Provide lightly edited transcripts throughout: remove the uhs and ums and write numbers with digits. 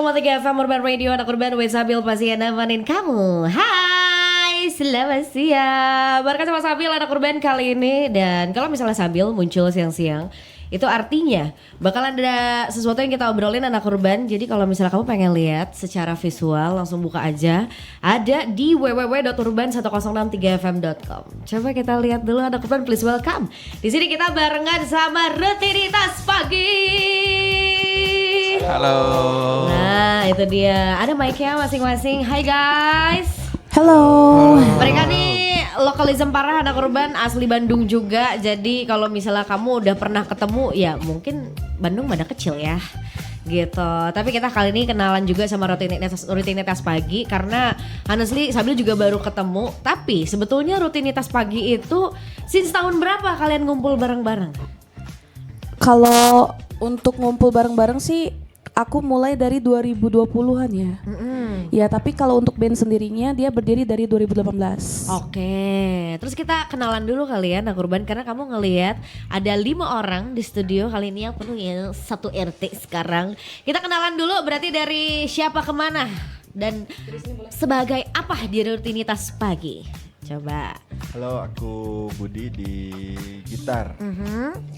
101,3 FM Urban Radio, anak urban with Sabil pasti nemenin kamu. Hai, selamat siang. Bareng sama Sabil anak urban kali ini. Dan kalau misalnya Sabil muncul siang-siang, itu artinya bakal ada sesuatu yang kita obrolin anak urban. Jadi kalau misalnya kamu pengen lihat secara visual, langsung buka aja. Ada di www.urban1063fm.com. Coba kita lihat dulu anak urban, please welcome. Di sini kita barengan sama Rutinitas Pagi. Halo. Nah itu dia, ada mic-nya masing-masing. Hai guys. Halo. Mereka nih lokalism parah anak urban, asli Bandung juga. Jadi kalau misalnya kamu udah pernah ketemu, ya mungkin Bandung mana kecil ya gitu. Tapi kita kali ini kenalan juga sama rutinitas pagi. Karena honestly Sabil juga baru ketemu. Tapi sebetulnya rutinitas pagi itu since tahun berapa kalian ngumpul bareng-bareng? Kalau untuk ngumpul bareng-bareng sih aku mulai dari 2020-an ya. Ya, tapi kalau untuk band sendirinya dia berdiri dari 2018. Oke, terus kita kenalan dulu kali ya anak urban, karena kamu ngelihat ada 5 orang di studio kali ini yang penuh ya, satu RT sekarang. Kita kenalan dulu, berarti dari siapa kemana dan sebagai apa di rutinitas pagi? Coba. Halo, aku Budi di gitar.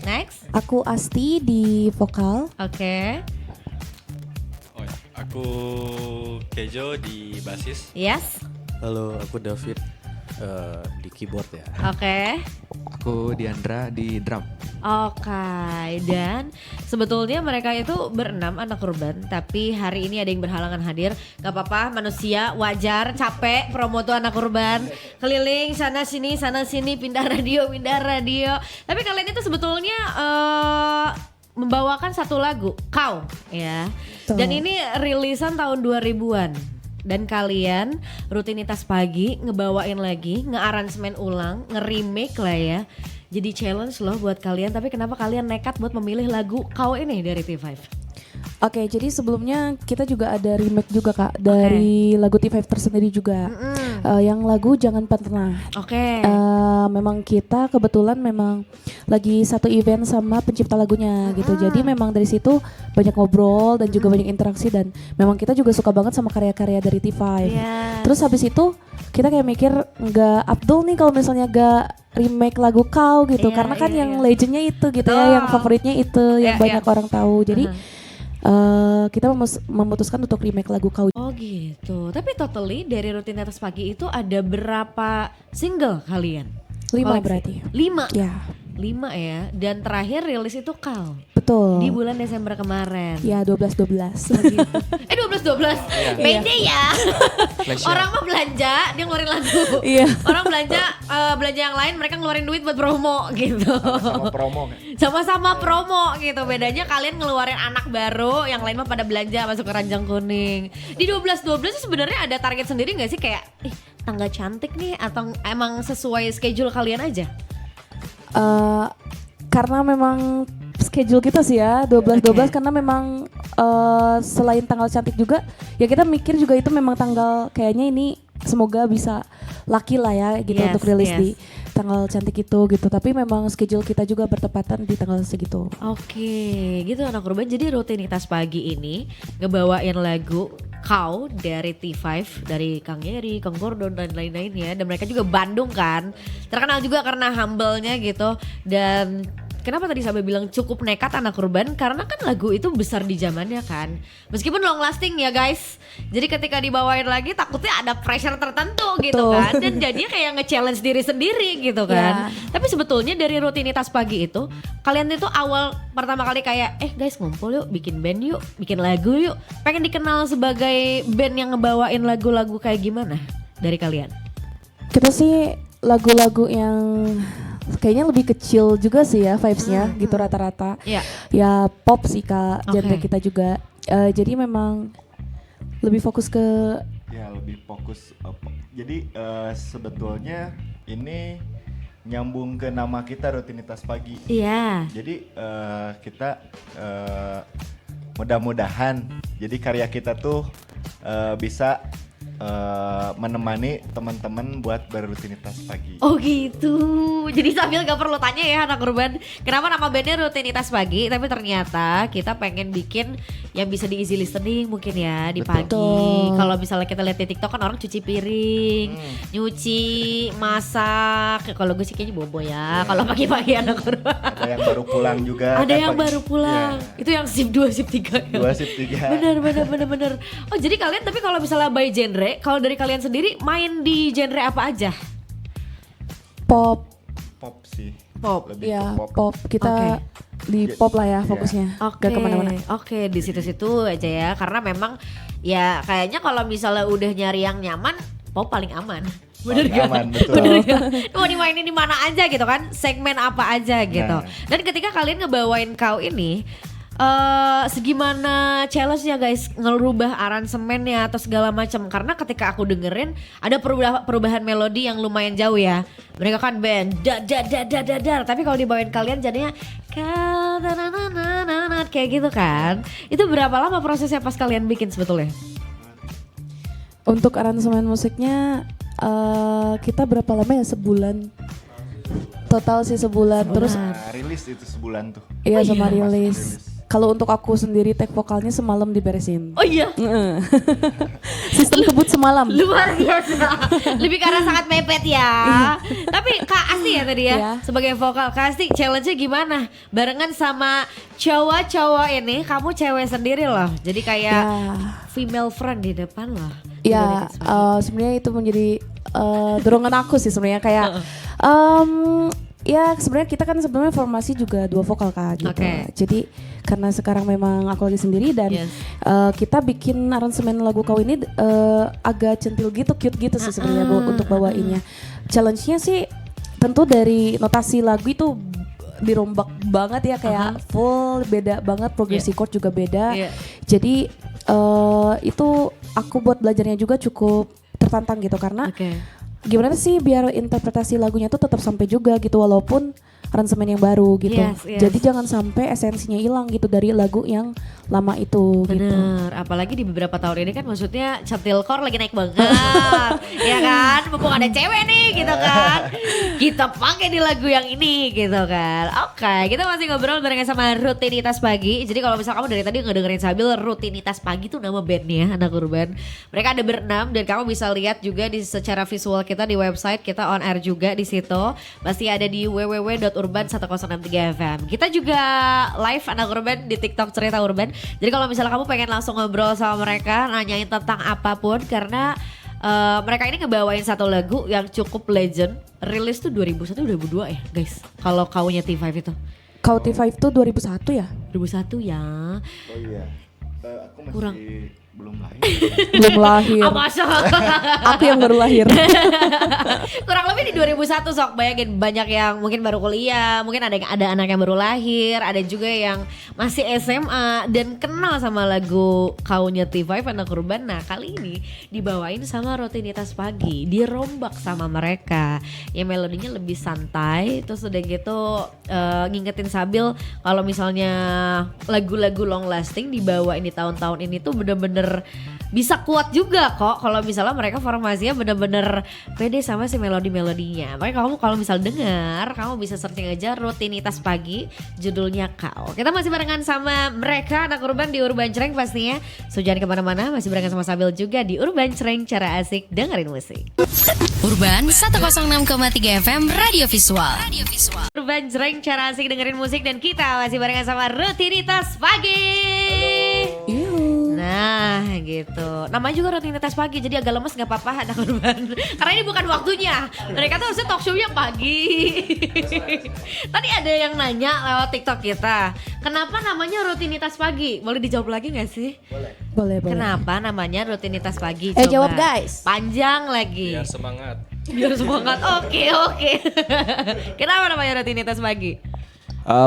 Next. Aku Asti di vokal. Oke. Aku Kejo di basis. Yes. Halo, aku David di keyboard ya. Oke. Aku Diandra di drum. Oke, dan sebetulnya mereka itu berenam anak urban, tapi hari ini ada yang berhalangan hadir. Gak apa-apa, manusia wajar, capek promo tuh anak urban, keliling sana sini, pindah radio. Tapi kalian itu sebetulnya membawakan satu lagu, Kau, ya. Betul. Dan ini rilisan tahun 2000-an. Dan kalian rutinitas pagi ngebawain lagi, nge-aransemen ulang, nge-remake lah ya. Jadi challenge loh buat kalian, tapi kenapa kalian nekat buat memilih lagu Kau ini dari T5? Oke, jadi sebelumnya kita juga ada remake juga Kak dari lagu T5 tersendiri juga. Yang lagu Jangan Pernah. Oke. Memang kita kebetulan memang lagi satu event sama pencipta lagunya gitu. Jadi memang dari situ banyak ngobrol dan juga banyak interaksi, dan memang kita juga suka banget sama karya-karya dari T5. Yes. Terus habis itu kita kayak mikir nggak Abdul nih kalau misalnya nggak remake lagu Kau gitu, Iya, karena kan iya, yang iya. legendnya itu gitu ya, yang favoritnya itu, yang Iya, banyak iya. orang tahu. Jadi kita memutuskan untuk remake lagu Kau. Oh gitu. Tapi totally dari rutinitas pagi itu ada berapa single kalian? 5 Koleksi? berarti. 5. Ya, 5 ya. Dan terakhir rilis itu Kau betul. di bulan Desember kemarin. Ya 12-12. 12 beda ya. Flash Orang mah belanja, dia ngeluarin lagu. Iya. Orang belanja yang lain, mereka ngeluarin duit buat promo gitu. Sama promo kan? Sama-sama promo gitu. Bedanya kalian ngeluarin anak baru, yang lain mah pada belanja masuk ke ranjang kuning. Di 12-12 itu sebenarnya ada target sendiri gak sih, kayak tangga cantik nih, atau emang sesuai schedule kalian aja? Karena memang schedule kita sih ya 12-12, karena memang selain tanggal cantik juga ya kita mikir juga itu memang tanggal kayaknya ini semoga bisa lucky lah ya gitu untuk rilis di tanggal cantik itu gitu. Tapi memang schedule kita juga bertepatan di tanggal segitu. Oke, gitu anak urban. Jadi rutinitas pagi ini ngebawain lagu Kau dari T5, dari Kang Yeri, Kang Gordon dan lain-lainnya. Dan mereka juga Bandung kan, terkenal juga karena humble-nya gitu. Dan kenapa tadi Sabe bilang cukup nekat anak urban, karena kan lagu itu besar di zamannya kan. Meskipun long lasting ya guys. Jadi ketika dibawain lagi takutnya ada pressure tertentu gitu Betul. kan. Dan jadinya kayak nge-challenge diri sendiri gitu kan. Tapi sebetulnya dari rutinitas pagi itu, kalian itu awal pertama kali kayak guys ngumpul yuk, bikin band yuk, bikin lagu yuk. Pengen dikenal sebagai band yang ngebawain lagu-lagu kayak gimana dari kalian? Kita sih lagu-lagu yang kayaknya lebih kecil juga sih ya vibes-nya gitu rata-rata. Iya. Ya pop sih Kak, genre Oke. kita juga. Jadi memang lebih fokus ke Ya lebih fokus. Jadi sebetulnya ini nyambung ke nama kita rutinitas pagi. Iya. Jadi kita mudah-mudahan jadi karya kita tuh bisa menemani teman-teman buat berrutinitas pagi. Oh gitu. Jadi sambil gak perlu tanya ya anak urban, kenapa nama bandnya Rutinitas Pagi, tapi ternyata kita pengen bikin yang bisa di easy listening mungkin ya di Betul. pagi. Kalau misalnya kita lihat di TikTok kan orang cuci piring, nyuci, masak. Kalau gue sih kayaknya bobo ya. Kalau pagi-pagi anak urban. Ada yang baru pulang juga. Ada kan, yang pagi. baru pulang. Iya. Itu yang shift 2, shift 3 ya. 2 shift 3. Bener. Oh jadi kalian tapi kalau misalnya by genre, kalau dari kalian sendiri main di genre apa aja? Pop, Pop sih. Pop. Lebih ya ke pop. pop. Kita di pop lah ya fokusnya. Oke, Gak kemana-mana. oke di situ-situ aja ya. Karena memang ya kayaknya kalau misalnya udah nyari yang nyaman, pop paling aman. Bener Paling gak? aman, betul. Bener gak? Mau dimainin di mana aja gitu kan? Segmen apa aja gitu. Nah. Dan ketika kalian ngebawain kau ini, segimana challenge-nya guys ngerubah aransemennya atau segala macam, karena ketika aku dengerin ada perubahan melodi yang lumayan jauh ya. Mereka kan band dadar, tapi kalau dibawain kalian jadinya kayak gitu kan. Itu berapa lama prosesnya pas kalian bikin sebetulnya? Untuk aransemen musiknya kita berapa lama ya, sebulan. Total sih sebulan. Terus Nah, rilis itu sebulan tuh. iya Oh sama iya. rilis. Rilis. Kalau untuk aku sendiri take vokalnya semalam diberesin. Oh iya. Sistem kebut semalam. Luar biasa. Lebih karena sangat mepet ya. Tapi Kak Asti ya tadi ya, Iya. sebagai vokal. Kak Asti challenge-nya gimana? Barengan sama cowok-cowok ini, kamu cewek sendiri loh. Jadi kayak Ya, female friend di depan loh. ya sebenarnya itu menjadi dorongan aku sih sebenarnya kayak ya sebenarnya kita kan sebenarnya formasi juga 2 vokal Kak gitu. Oke. Jadi karena sekarang memang aku lagi sendiri dan Yes. kita bikin aransemen lagu kau ini agak centil gitu, cute gitu sih sebenarnya untuk bawainnya. Challenge-nya sih tentu dari notasi lagu itu dirombak banget ya, kayak full beda banget, progresi chord juga beda. Iya. Jadi itu aku buat belajarnya juga cukup tertantang gitu karena Oke. gimana sih biar interpretasi lagunya tuh tetap sampai juga gitu walaupun aransemen yang baru gitu. Yes, yes. Jadi jangan sampai esensinya hilang gitu dari lagu yang lama itu gitu. Bener, apalagi di beberapa tahun ini kan maksudnya centilcore lagi naik banget. Ya kan, mumpung ada cewek nih gitu kan. Kita pakai di lagu yang ini gitu kan. Oke, kita masih ngobrol barengan sama Rutinitas Pagi. Jadi kalau misal kamu dari tadi ngedengerin sambil Rutinitas Pagi itu nama bandnya anak urban. Mereka ada berenam dan kamu bisa lihat juga di secara visual kita di website kita on air juga di situ. Pasti ada di www.urban1063fm. Kita juga live anak urban di TikTok Cerita Urban. Jadi kalau misalnya kamu pengen langsung ngobrol sama mereka, nanyain tentang apapun karena mereka ini ngebawain satu lagu yang cukup legend. Rilis tuh 2001-2002 ya guys. Kalau kaunya T5 itu. Kau T5 tuh 2001 ya? 2001 ya. Oh iya. Aku masih Kurang. belum lahir. Belum lahir. Ah masa? Aku yang baru lahir. Kurang lebih di 2001 sok, bayangin banyak yang mungkin baru kuliah, mungkin ada anak yang baru lahir, ada juga yang masih SMA dan kenal sama lagu kaunya T5 anak urban. Nah kali ini dibawain sama Rutinitas Pagi, dirombak sama mereka yang melodinya lebih santai, terus udah gitu ngingetin Sabil kalau misalnya lagu-lagu long lasting dibawain di tahun-tahun ini tuh bener-bener bisa kuat juga kok kalau misalnya mereka formasinya bener-bener pede sama si melodi-melodinya. Makanya kamu kalau misal dengar, kamu bisa searching aja Rutinitas Pagi, judulnya Kau. Kita masih barengan sama mereka anak urban di Urban Cereng pastinya. So jangan kemana-mana, masih barengan sama Sabil juga di Urban Cereng, cara asik dengerin musik. Urban 106,3 FM Radio Visual. Urban Cereng, cara asik dengerin musik, dan kita masih barengan sama Rutinitas Pagi. Nah gitu, namanya juga Rutinitas Pagi, jadi agak lemes gak apa-apa anak urban. Karena ini bukan waktunya, mereka tuh harusnya talk show-nya pagi. Tadi ada yang nanya lewat TikTok kita, kenapa namanya Rutinitas Pagi? Boleh dijawab lagi gak sih? Boleh. Kenapa namanya Rutinitas Pagi? Jawab guys. Panjang lagi. Biar semangat. Biar semangat, oke. Kenapa namanya Rutinitas Pagi?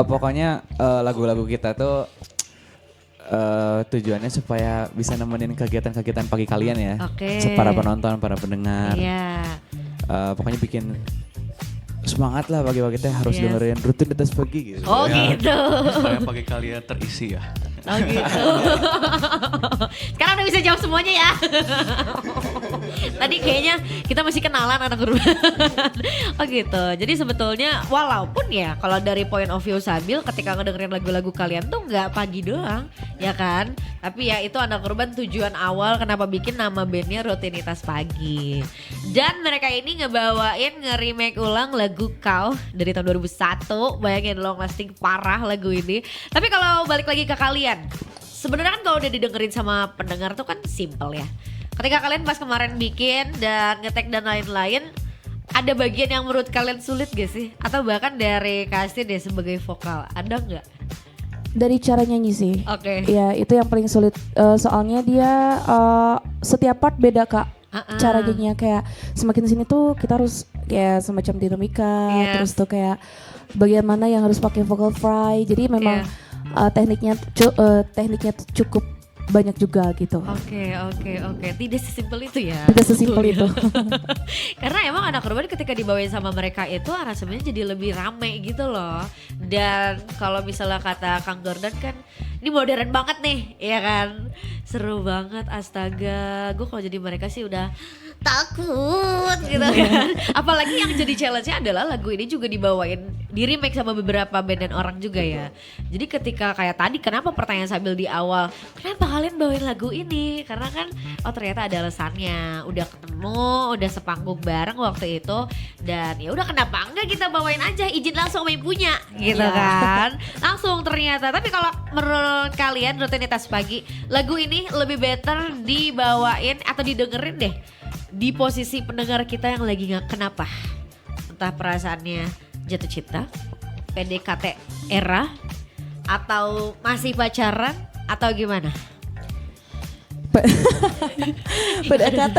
Pokoknya lagu-lagu kita tuh tujuannya supaya bisa nemenin kegiatan-kegiatan pagi kalian ya. Oke. Para penonton, para pendengar. Iya. Pokoknya bikin semangat lah pagi-pagi teh harus Yes. dengerin Rutinitas Pagi gitu. Oh gitu. Supaya pagi kalian terisi ya. Oh gitu. Sekarang udah bisa jawab semuanya ya. Tadi kayaknya kita masih kenalan anak urban. Oh gitu. Jadi sebetulnya walaupun ya kalau dari point of view Sabil ketika ngedengerin lagu-lagu kalian tuh nggak pagi doang, ya kan? Tapi ya itu anak urban tujuan awal kenapa bikin nama bandnya Rutinitas Pagi. Dan mereka ini ngebawain nge-remake ulang lagu Kau dari tahun 2001. Bayangin long lasting parah lagu ini. Tapi kalau balik lagi ke kalian, sebenarnya kan kalau udah didengerin sama pendengar tuh kan simple ya. Ketika kalian pas kemarin bikin dan ngetek dan lain-lain, ada bagian yang menurut kalian sulit gak sih? Atau bahkan dari Kasti deh sebagai vokal, ada nggak? Dari cara nyanyi sih. Oke. Ya itu yang paling sulit. Soalnya dia setiap part beda Kak. Cara nyanyinya kayak semakin sini tuh kita harus kayak semacam dinamika. Yes. Terus tuh kayak bagian mana yang harus pakai vocal fry. Jadi memang tekniknya tuh cukup banyak juga gitu. Oke. Tidak sesimpel itu ya. Tidak sesimpel itu. Karena emang anak urban ketika dibawain sama mereka itu aransemennya jadi lebih rame gitu loh. Dan kalau misalnya kata Kang Gordon kan ini modern banget nih, ya kan? Seru banget, astaga. Gue kalau jadi mereka sih udah takut gitu kan. Apalagi yang jadi challenge-nya adalah lagu ini juga dibawain di remake sama beberapa band dan orang juga ya. Jadi ketika kayak tadi kenapa pertanyaan Sabil di awal, kenapa kalian bawain lagu ini? Karena kan ternyata ada alasannya. Udah ketemu, udah sepanggung bareng waktu itu dan ya udah kenapa enggak kita bawain aja, izin langsung sama ibunya gitu kan. Langsung ternyata. Tapi kalau menurut kalian Rutinitas Pagi, lagu ini lebih better dibawain atau didengerin deh di posisi pendengar kita yang lagi nggak kenapa, entah perasaannya jatuh cinta, PDKT era, atau masih pacaran atau gimana? PDKT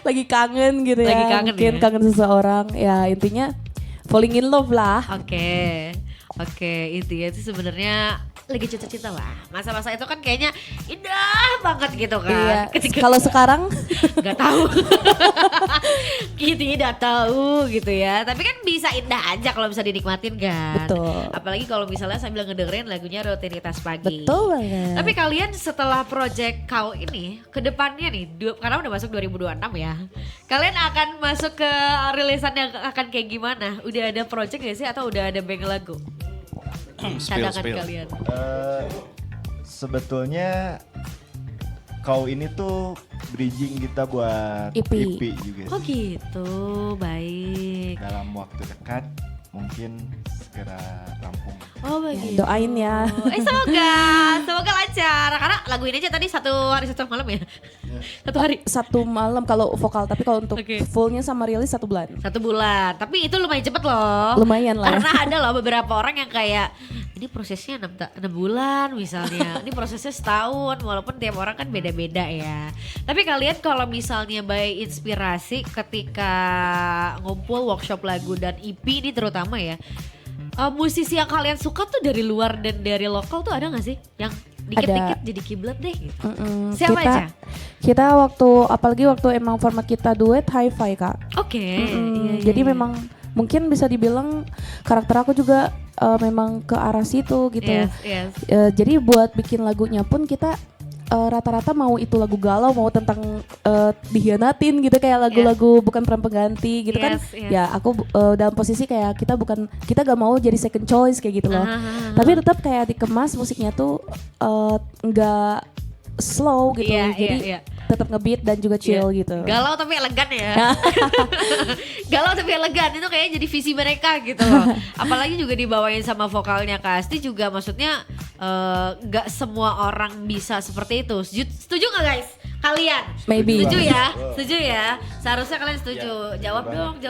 lagi kangen gitu ya. Lagi kangen Mungkin ya? kangen seseorang. Ya intinya falling in love lah. Oke, itu ya itu sebenarnya lagi cinta-cinta lah. Masa-masa itu kan kayaknya indah banget gitu kan. Iya. Ketika Kalau sekarang nggak tahu, tidak tahu gitu ya. Tapi kan bisa indah aja kalau bisa dinikmatin kan. Betul. Apalagi kalau misalnya sambil ngedengerin lagunya Rutinitas Pagi. betul banget. Tapi kalian setelah project Kau ini, ke depannya nih, karena udah masuk 2026 ya. Kalian akan masuk ke rilisan yang akan kayak gimana? Udah ada project gak sih atau udah ada bank lagu? Cadangan Spill. kalian. Sebetulnya Kau ini tuh bridging kita buat EP. EP juga Oh sih. gitu, baik. Dalam waktu dekat mungkin segera rampung. Oh begitu. Doain ya. Semoga lancar. Karena lagu ini aja tadi satu hari satu malam ya. Satu hari. Satu malam kalau vokal, tapi kalau untuk Oke. fullnya sama rilis 1 bulan. 1 bulan. Tapi itu lumayan cepet loh. Lumayan lah ya. Karena ada loh beberapa orang yang kayak ini prosesnya 6 bulan misalnya. Ini prosesnya setahun walaupun tiap orang kan beda-beda ya. Tapi kalian kalau misalnya by inspirasi ketika ngumpul workshop lagu dan EP ini terutama ya. Musisi yang kalian suka tuh dari luar dan dari lokal tuh ada gak sih? Yang dikit-dikit jadi kiblat deh gitu. Siapa kita, aja? Kita apalagi waktu emang format kita duet hi-fi Kak. Oke. Iya, Jadi iya. memang mungkin bisa dibilang karakter aku juga memang ke arah situ gitu. Yes. Jadi buat bikin lagunya pun kita rata-rata mau itu lagu galau, mau tentang dihianatin gitu, kayak lagu-lagu bukan peran pengganti gitu kan. Yes. Ya aku dalam posisi kayak kita gak mau jadi second choice kayak gitu loh. Tapi tetap kayak dikemas musiknya tuh nggak slow gitu. Iya, Jadi iya. tetap ngebeat dan juga chill gitu. Galau tapi elegan ya. Galau tapi elegan itu kayaknya jadi visi mereka gitu loh. Apalagi juga dibawain sama vokalnya Kasti juga, maksudnya gak semua orang bisa seperti itu. Setuju gak guys? Kalian? Maybe. Setuju ya? Setuju ya? Seharusnya kalian setuju. Jawab dong.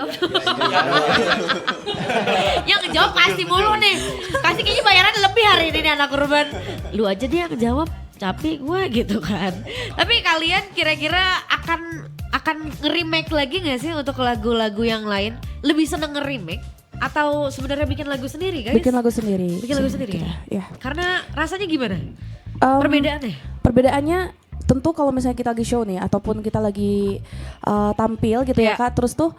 Yang ngejawab Kasti mulu nih. Kasti kayaknya bayaran lebih hari ini nih anak urban. Lu aja dia yang ngejawab. Capek gue gitu kan. Tapi kalian kira-kira akan nge-remake lagi gak sih untuk lagu-lagu yang lain? Lebih seneng nge-remake atau sebenarnya bikin lagu sendiri guys? Bikin lagu sendiri. Bikin lagu sendiri ya? Ya. Karena rasanya gimana? Perbedaannya? Perbedaannya? Perbedaannya tentu kalau misalnya kita lagi show nih ataupun kita lagi tampil gitu Iya. ya Kak, terus tuh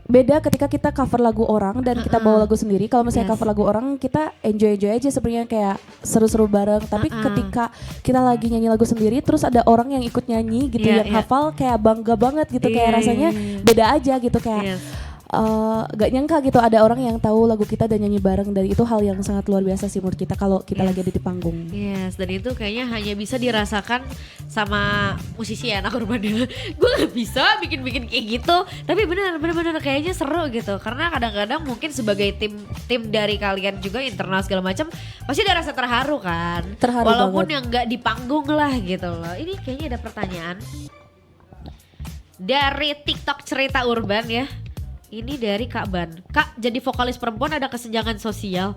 beda ketika kita cover lagu orang dan kita bawa lagu sendiri. Kalau misalnya Yes. cover lagu orang kita enjoy aja sebenarnya kayak seru-seru bareng. Tapi ketika kita lagi nyanyi lagu sendiri terus ada orang yang ikut nyanyi gitu Iya, yang iya. hafal kayak bangga banget gitu Iya, kayak iya, rasanya iya. beda aja gitu kayak Yes. gak nyangka gitu ada orang yang tahu lagu kita dan nyanyi bareng dan itu hal yang sangat luar biasa sih menurut kita kalau kita Yes. lagi ada di panggung. Yes, dan itu kayaknya hanya bisa dirasakan sama musisi ya anak urban. Gue gak bisa bikin-bikin kayak gitu. Tapi bener kayaknya seru gitu. Karena kadang-kadang mungkin sebagai tim dari kalian juga internal segala macam pasti ada rasa terharu kan. Terharu Walaupun banget. yang gak di panggung lah gitu loh. Ini kayaknya ada pertanyaan dari TikTok cerita urban ya. Ini dari Kak Ban. Kak, jadi vokalis perempuan ada kesenjangan sosial.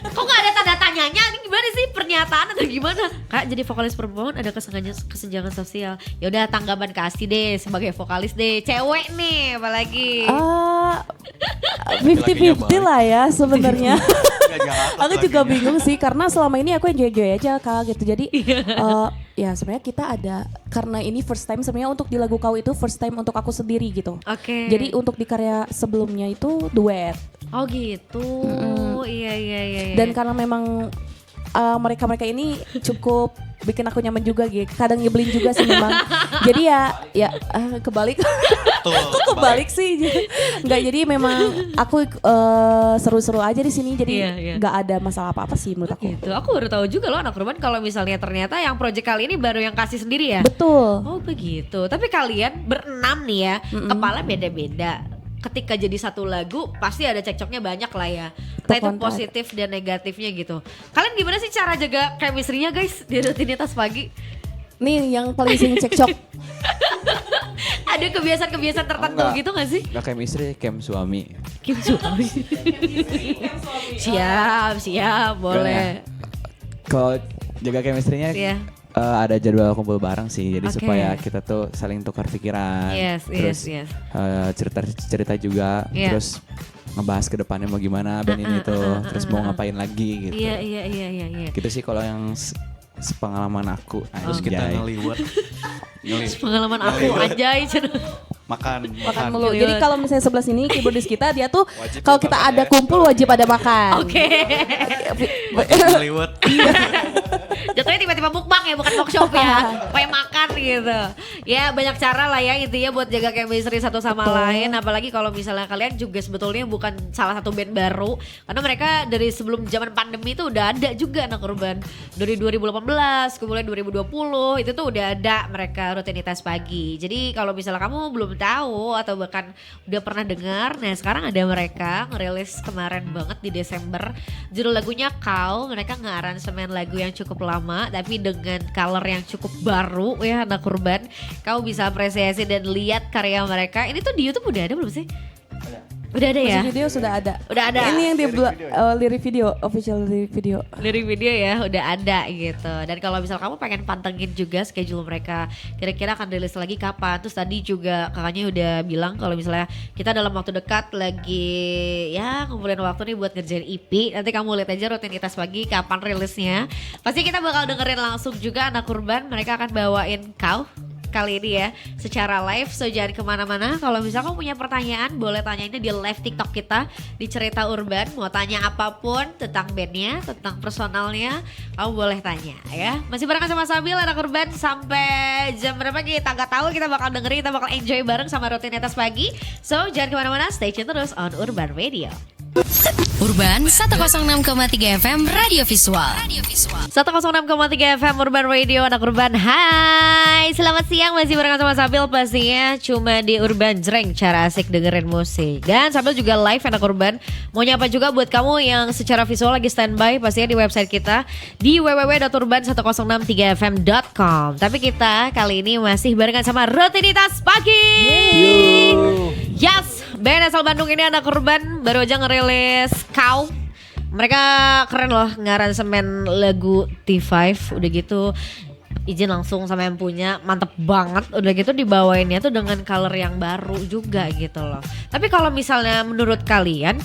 Kok gak ada tanda tanyanya? Ini gimana sih pernyataan atau gimana? Kak, jadi vokalis perempuan ada kesenjangan sosial. Ya udah tanggapan kasih deh sebagai vokalis deh. Cewek nih apalagi. 50-50 lah ya sebenarnya. Nggak jahat Aku juga bingung sih karena selama ini aku enjoy aja Kak gitu. Jadi ya sebenarnya kita ada karena ini first time sebenarnya untuk di lagu Kau itu first time untuk aku sendiri gitu. Oke. Jadi untuk di karya sebelumnya itu duet. Oh gitu. Iya. Dan karena memang mereka-mereka ini cukup bikin aku nyaman juga gitu. Kadang nyebelin juga sih memang. Jadi ya kebalik. Kok kebalik sih? Enggak, jadi memang aku seru-seru aja di sini. Jadi Iya. nggak ada masalah apa-apa sih menurut aku. Gitu. Aku baru tahu juga loh anak urban kalau misalnya ternyata yang project kali ini baru yang kasih sendiri ya. Betul. Oh begitu. Tapi kalian berenam nih ya, kepala beda-beda. Ketika jadi satu lagu pasti ada cekcoknya banyak lah ya. Entah itu Kontak. positif dan negatifnya gitu. Kalian gimana sih cara jaga chemistry-nya guys di rutinitas pagi? Nih yang paling sering cekcok. Ada kebiasaan-kebiasaan tertentu Enggak. gitu gak sih? Gak chemistry, chem suami. Kim suami. Siap, boleh. Kalau jaga chemistry-nya Iya. ada jadwal kumpul bareng sih. Jadi Oke. supaya kita tuh saling tukar pikiran. Yes. Cerita-cerita juga. Iya. Terus ngebahas ke depannya mau gimana band ini tuh. Terus mau ngapain lagi gitu. Iya. Gitu sih kalau yang sepengalaman aku. Terus kita anjay. ngeliwat. Pengalaman aku anjay. Makan Mulu. Iya. Jadi kalau misalnya sebelah sini keyboardis kita dia tuh Wajib kalau ya kita makan ada ya. kumpul wajib ada makan. Oke. ngeliwat. Jatuhnya tiba-tiba mukbang ya, bukan workshop ya. Kayak makan gitu. Ya banyak cara lah ya intinya buat jaga chemistry satu sama lain. Apalagi kalau misalnya kalian juga sebetulnya bukan salah satu band baru. Karena mereka dari sebelum zaman pandemi itu udah ada juga anak urban. Dari 2018, kemudian 2020 itu tuh udah ada mereka rutinitas pagi. Jadi kalau misalnya kamu belum tahu atau bahkan udah pernah dengar, nah sekarang ada mereka ngerilis kemarin banget di Desember. Judul lagunya Kau, mereka nge-aransemen lagu yang cukup lama tapi dengan color yang cukup baru ya anak urban. Kau bisa apresiasi dan lihat karya mereka. Ini tuh di YouTube udah ada belum sih? Udah ada ya? Musik video sudah ada. Udah ada. Ini yang di lirik video, official lirik video. Lirik video ya udah ada gitu. Dan kalau misal kamu pengen pantengin juga schedule mereka kira-kira akan rilis lagi kapan. Terus tadi juga kakaknya udah bilang kalau misalnya kita dalam waktu dekat lagi ya ngumpulin waktu nih buat ngerjain EP. Nanti kamu lihat aja rutinitas pagi kapan rilisnya. Pasti kita bakal dengerin langsung juga anak urban. Mereka akan bawain Kau kali ini ya secara live, so jangan kemana-mana. Kalau misalnya kamu punya pertanyaan boleh tanyainnya di live TikTok kita di Cerita Urban. Mau tanya apapun tentang bandnya, tentang personalnya, kamu boleh tanya ya. Masih barengan sama Sabil anak urban sampai jam berapa kita nggak tahu. Kita bakal dengerin, kita bakal enjoy bareng sama rutinitas pagi. So jangan kemana-mana, stay tune terus on Urban Radio. Urban 106,3 FM Radio Visual. 106,3 FM Urban Radio anak urban. Hai, selamat siang, masih barengan sama Sabil pastinya cuma di Urban Jreng, cara asik dengerin musik. Dan Sabil juga live anak urban. Mau nyapa juga buat kamu yang secara visual lagi standby pastinya di website kita di www.urban1063fm.com. Tapi kita kali ini masih barengan sama rutinitas pagi. Yes, band asal Bandung ini anak urban baru aja ngerilis Kau. Mereka keren loh ngaransemen lagu T5. Udah gitu izin langsung sama yang punya, mantep banget. Udah gitu dibawainnya tuh dengan color yang baru juga gitu loh. Tapi kalau misalnya menurut kalian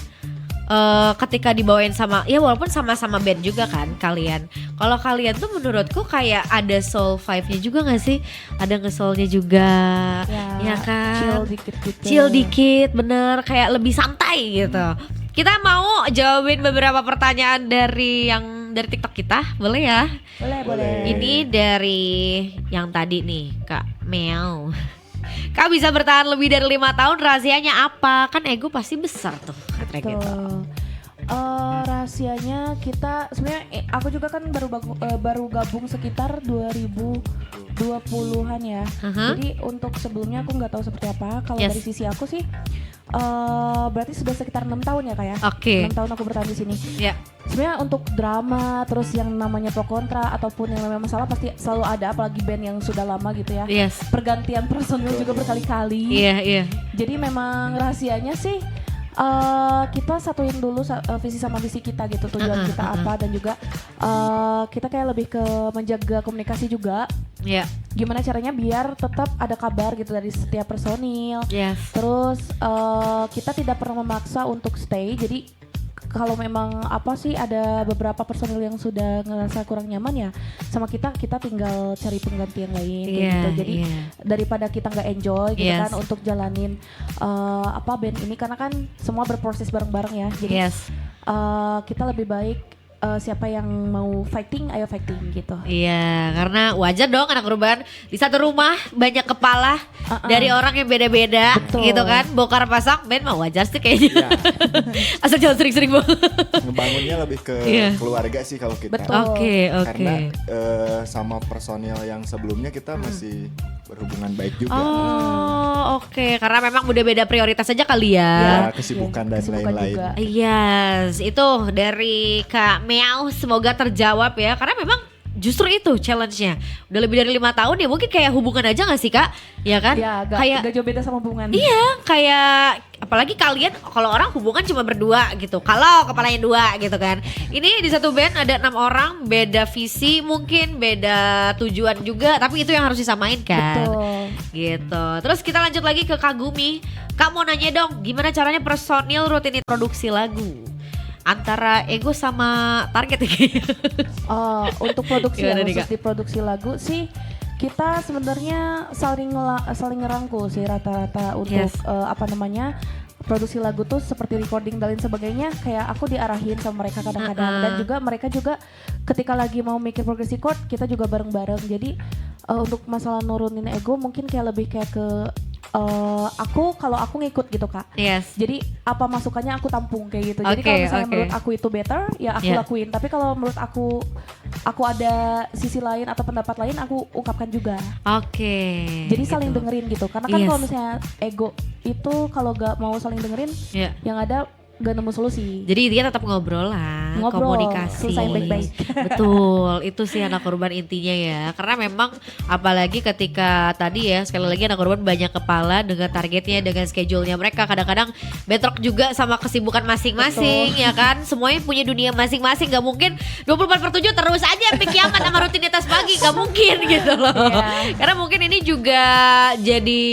ketika dibawain sama, ya walaupun sama-sama band juga kan kalian. Kalau kalian tuh menurutku kayak ada soul vibe-nya juga gak sih? Ada nge-soulnya juga, ya kan? Chill dikit gitu. Chill dikit, bener, kayak lebih santai gitu. Kita mau jawabin beberapa pertanyaan dari TikTok kita, boleh ya? Boleh. Ini dari yang tadi nih, Kak Meow. Kak bisa bertahan lebih dari 5 tahun, rahasianya apa? Kan ego pasti besar tuh, katanya gitu. Rahasianya kita sebenarnya aku juga kan baru gabung sekitar 2020-an ya. Jadi untuk sebelumnya aku nggak tahu seperti apa. Kalau dari sisi aku sih berarti sudah sekitar 6 tahun ya Kak ya. Oke. 6 tahun aku bertahan di sini. Ya. Sebenarnya untuk drama terus yang namanya pro kontra ataupun yang namanya masalah pasti selalu ada, apalagi band yang sudah lama gitu ya. Yes. Pergantian personil juga berkali-kali. Iya. Jadi memang rahasianya sih kita satuin dulu visi sama misi kita gitu, tujuan kita apa, dan juga kita kayak lebih ke menjaga komunikasi juga. Iya. Gimana caranya biar tetap ada kabar gitu dari setiap personil. Yes. Terus kita tidak pernah memaksa untuk stay. Jadi kalau memang apa sih ada beberapa personil yang sudah ngerasa kurang nyaman ya sama kita tinggal cari pengganti yang lain gitu. Jadi daripada kita nggak enjoy gitu kan untuk jalanin band ini, karena kan semua berproses bareng-bareng ya. Jadi kita lebih baik siapa yang mau fighting, ayo fighting gitu. Iya, karena wajar dong anak urban di satu rumah banyak kepala dari orang yang beda-beda. Betul. Gitu kan. Bongkar pasang band mah wajar sih kayaknya. Asal jangan sering-sering banget. Ngebangunnya lebih ke keluarga sih kalau kita. Betul. Oke. Karena sama personil yang sebelumnya kita masih berhubungan baik juga. Oh, oke. Karena memang udah beda prioritas aja kali ya. Ya, kesibukan dan lain-lain. juga. Yes, itu dari Kak Meow, semoga terjawab ya. Karena memang justru itu challenge-nya. Udah lebih dari 5 tahun ya, mungkin kayak hubungan aja gak sih Kak? Ya kan? Ya, kayak gak jauh beda sama hubungan. iya, kayak apalagi kalian kalau orang hubungan cuma berdua gitu. Kalau kepalanya dua gitu kan. Ini di satu band ada 6 orang, beda visi, mungkin beda tujuan juga, tapi itu yang harus disamain kan. Betul. Gitu. Terus kita lanjut lagi ke Kagumi. Kak mau nanya dong, gimana caranya personil rutinitas produksi lagu? Antara ego sama target ya. Untuk produksi Gimana ya, nih, khusus Kak? di produksi lagu sih kita sebenarnya saling ngerangkul sih rata-rata untuk produksi lagu tuh seperti recording dan lain sebagainya, kayak aku diarahin sama mereka kadang-kadang, dan juga mereka juga ketika lagi mau mikir progresi chord kita juga bareng-bareng. Jadi untuk masalah nurunin ego mungkin kayak lebih kayak ke kalau aku ngikut gitu Kak. Yes. Jadi apa masukannya aku tampung kayak gitu. Jadi kalau misalnya menurut aku itu better ya aku lakuin. Tapi kalau menurut aku ada sisi lain atau pendapat lain aku ungkapkan juga. Oke. Jadi saling gitu. dengerin gitu. Karena kan kalau misalnya ego itu kalau gak mau saling dengerin, yang ada gak nemu solusi. Jadi dia tetap ngobrol lah, komunikasi. Selesai baik-baik. Betul, itu sih anak urban intinya ya. Karena memang apalagi ketika tadi ya, sekali lagi anak urban banyak kepala dengan targetnya, dengan schedule-nya mereka. Kadang-kadang bentrok juga sama kesibukan masing-masing. Betul. Ya kan. Semuanya punya dunia masing-masing. Gak mungkin 24/7 terus aja epic kiamat sama rutinitas pagi. Gak mungkin gitu loh. Karena mungkin ini juga jadi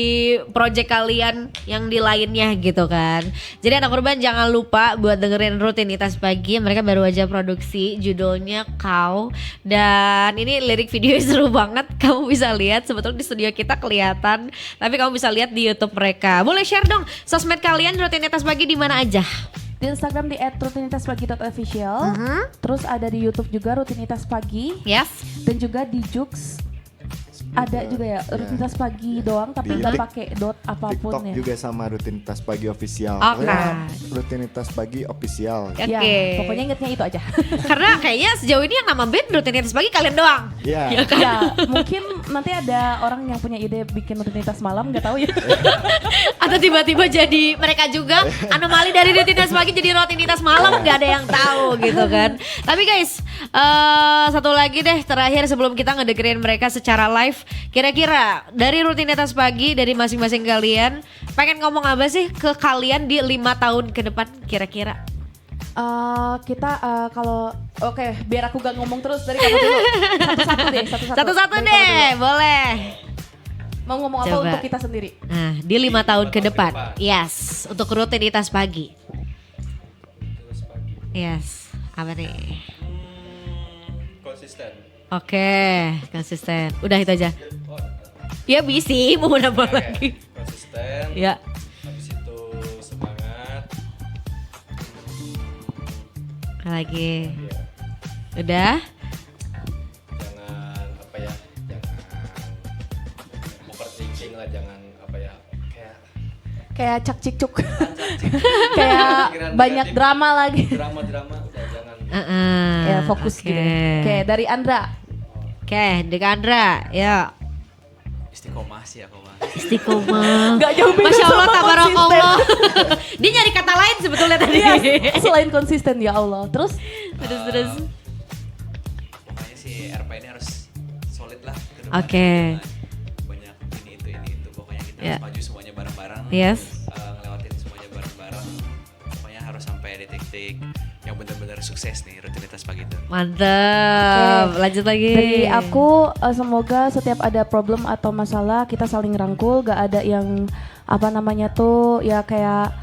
project kalian yang di lainnya gitu kan. Jadi anak urban jangan lupa buat dengerin rutinitas pagi, mereka baru aja produksi, judulnya Kau, dan ini lirik videonya seru banget. Kamu bisa lihat sebetulnya di studio kita kelihatan, tapi kamu bisa lihat di YouTube mereka. Boleh share dong sosmed kalian rutinitas pagi di mana aja? Di Instagram di @rutinitasPagi.official. Terus ada di YouTube juga Rutinitas Pagi. Yes. Dan juga di Joox ada juga ya rutinitas pagi doang, tapi nggak pakai dot apapun TikTok ya. juga sama rutinitas pagi official. Oke. Rutinitas pagi official. Oke. Ya, pokoknya ingetnya itu aja. Karena kayaknya sejauh ini yang nama band rutinitas pagi kalian doang. Iya. Ya, mungkin nanti ada orang yang punya ide bikin rutinitas malam, nggak tahu ya. Atau tiba-tiba jadi mereka juga anomali dari rutinitas pagi jadi rutinitas malam, nggak ada yang tahu gitu kan. Tapi guys, satu lagi deh terakhir sebelum kita ngedengerin mereka secara live. Kira-kira dari rutinitas pagi dari masing-masing kalian pengen ngomong apa sih ke kalian di 5 tahun ke depan kira-kira? Kita kalau biar aku gak ngomong terus dari kamu dulu. Satu-satu Satu-satu Dari kamu deh, dulu. boleh. Mau ngomong apa Coba. untuk kita sendiri? Nah, di 5 tahun ke depan. Yes, untuk rutinitas pagi. Yes, apa nih? Konsisten. Oke, konsisten. Udah itu aja. Ya bisa, mau nambah lagi. Konsisten. Ya. Habis itu semangat. Lagi. Udah. Jangan apa ya? Jangan overthinking lah, jangan apa ya? Kayak cak cik cuk. Kayak banyak drama lagi. Drama udah jangan. Ya fokus oke. gitu. Oke, dari Andra. Oke, Dekandra, ya. Istiqomah sih aku mah. Istiqomah. Gak jauh beda Masya Allah, sama tabarakallah. Dia nyari kata lain sebetulnya tadi. Iya, selain konsisten ya Allah. Terus Terus. Pokoknya si RP ini harus solid lah ke depan. Oke. Jangan banyak ini itu. Pokoknya kita Ya. harus maju semuanya bareng-bareng. Yes. Ngelewatin semuanya bareng-bareng. Pokoknya harus sampai detik-detik yang benar-benar sukses nih rutinitas pagi itu. Mantap. Oke. Lanjut lagi. dari aku semoga setiap ada problem atau masalah kita saling rangkul, gak ada yang apa namanya tuh ya kayak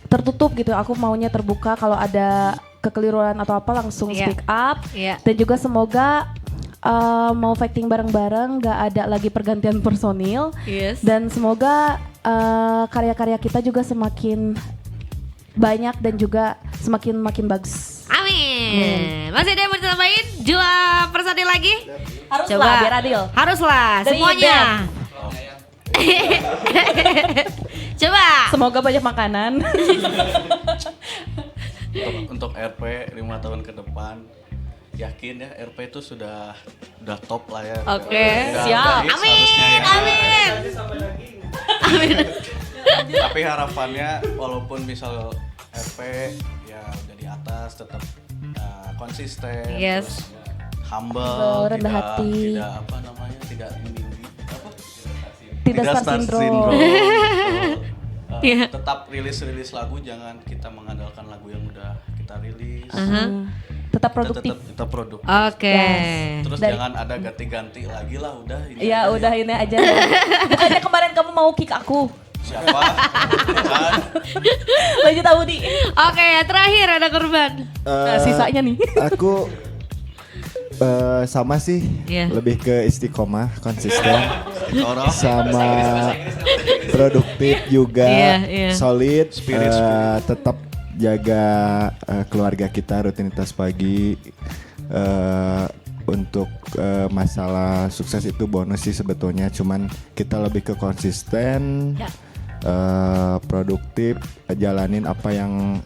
tertutup gitu. Aku maunya terbuka, kalau ada kekeliruan atau apa langsung Iya. speak up. Iya. Dan juga semoga mau fighting bareng-bareng, gak ada lagi pergantian personil. Yes. Dan semoga karya-karya kita juga semakin banyak dan juga semakin makin bagus. Amin. Masih ada yang mau ditambahin? 2 personil lagi? Haruslah biar adil. Haruslah Dari semuanya. Coba. Semoga banyak makanan. Untuk RP 5 tahun ke depan, yakin ya RP itu sudah top lah ya. Oke. Udah Siap. hits Amin. harusnya ya. Amin. Amin. Tapi harapannya walaupun misal RP ya udah di atas, tetap konsisten, Yes. terus humble, Rendah hati. tidak apa namanya, tidak apa? Tidak star syndrome. Betul. Iya. Tetap rilis lagu, jangan kita mengandalkan lagu yang udah kita rilis. Tetap produktif. Tetap produktif. Oke. Terus Dan- jangan ada ganti-ganti lagi lah, udah ini. Ya aja udah ini aja. Bukannya kemarin kamu mau kick aku. Siapa? Kan? Lanjut Audi. Oke, terakhir ada korban. Nah, sisanya nih. Aku sama sih, Iya. lebih ke istiqomah, konsisten, Orang sama produktif juga, Iya, iya. solid, Spirit. tetap jaga keluarga kita, rutinitas pagi. Untuk masalah sukses itu bonus sih sebetulnya, cuman kita lebih ke konsisten, Ya. produktif, jalanin apa yang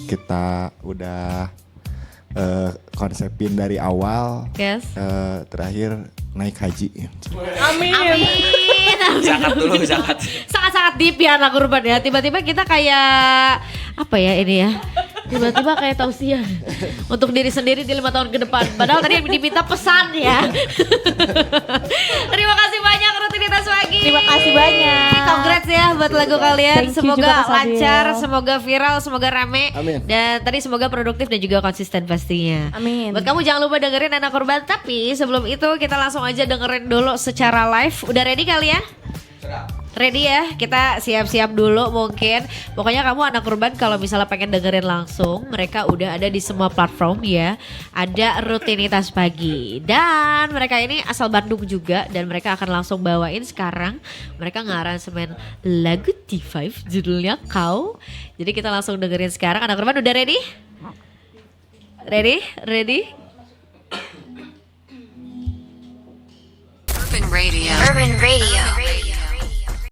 kita udah konsepin dari awal. Yes. Terakhir naik haji. Amin. zakat dulu, zakat. Sangat-sangat deep ya anak urban ya. Tiba-tiba kita kayak apa ya ini ya? Tiba-tiba kayak tausiah untuk diri sendiri di 5 tahun ke depan. Padahal tadi yang diminta pesan ya. Terima kasih banyak rutinitas pagi. Terima kasih banyak. Congrats ya buat lagu kalian. Thank you Semoga juga, Kak Sabil. lancar, semoga viral, semoga rame. Amin. Dan tadi semoga produktif dan juga konsisten pastinya. Amin. Buat kamu jangan lupa dengerin anak urban. Tapi sebelum itu kita langsung aja dengerin dulu secara live. Udah ready kalian? Ready ya, kita siap-siap dulu mungkin. Pokoknya kamu anak urban kalau misalnya pengen dengerin langsung, mereka udah ada di semua platform ya. Ada rutinitas pagi. Dan mereka ini asal Bandung juga dan mereka akan langsung bawain sekarang. Mereka ngaransemen lagu T5 judulnya Kau. Jadi kita langsung dengerin sekarang. Anak urban udah ready? Ready? Ready? Urban Radio.